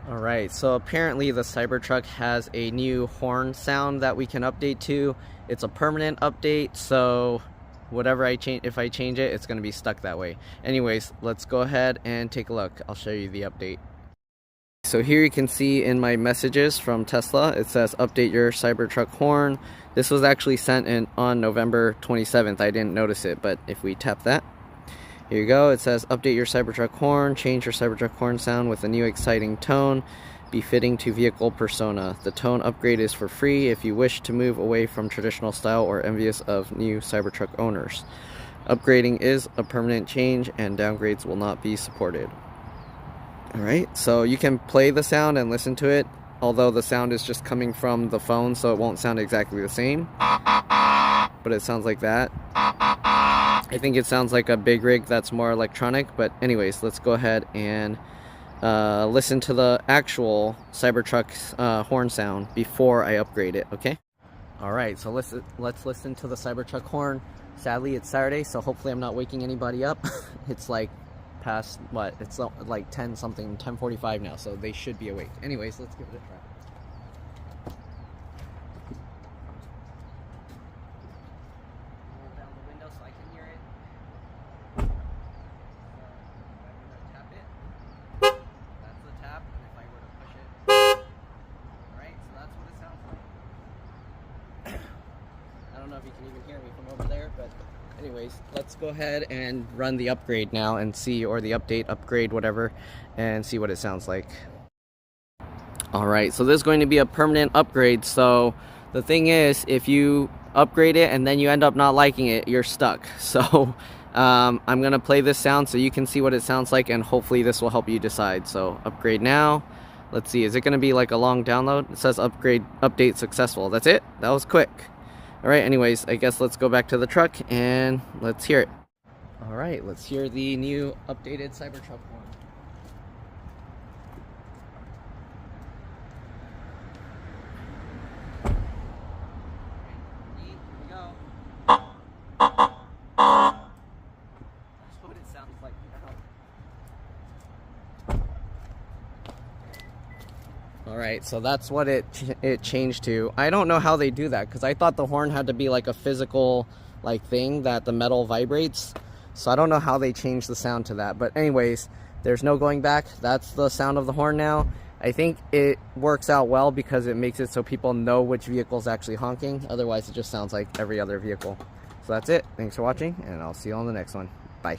Alright, so apparently the Cybertruck has a new horn sound that we can update to. It's a permanent update, so whatever I change, if I change it, it's going to be stuck that way. Anyways, let's go ahead and take a look. I'll show you the update. So here you can see in my messages from Tesla, it says update your Cybertruck horn. This was actually sent in on November 27th. I didn't notice it, but if we tap that, here you go. It says update your Cybertruck horn, change your Cybertruck horn sound with a new exciting tone befitting to vehicle persona. The tone upgrade is for free if you wish to move away from traditional style or envious of new Cybertruck owners. Upgrading is a permanent change and downgrades will not be supported. Alright, so you can play the sound and listen to it, although the sound is just coming from the phone, so it won't sound exactly the same. But it sounds like that. I think it sounds like a big rig that's more electronic, but anyways, let's go ahead and listen to the actual Cybertruck's horn sound before I upgrade it, okay? Alright, so let's listen to the Cybertruck horn. Sadly, it's Saturday, so hopefully I'm not waking anybody up. It's like past, what, it's like 10 something, 10:45 now, so they should be awake. Anyways, let's give it a try. Down the window so I can hear it. If I were to tap it, that's the tap, and if I were to push it, alright, so that's what it sounds like. I don't know if you can even hear me from over there, but anyways, let's go ahead and run the upgrade now and see, or the update, upgrade, whatever, and see what it sounds like. Alright, so this is going to be a permanent upgrade, so the thing is, if you upgrade it and then you end up not liking it, you're stuck. So I'm going to play this sound so you can see what it sounds like, and hopefully this will help you decide. So upgrade now. Let's see, is it going to be like a long download? It says update successful. That's it? That was quick. Alright, anyways, I guess let's go back to the truck and let's hear it. Alright, let's hear the new updated Cybertruck horn. Here we go. That's what it sounds like now. Alright, so that's what it changed to. I don't know how they do that, because I thought the horn had to be like a physical thing that the metal vibrates. So I don't know how they changed the sound to that. But anyways, there's no going back. That's the sound of the horn now. I think it works out well because it makes it so people know which vehicle is actually honking. Otherwise, it just sounds like every other vehicle. So that's it. Thanks for watching, and I'll see you on the next one. Bye.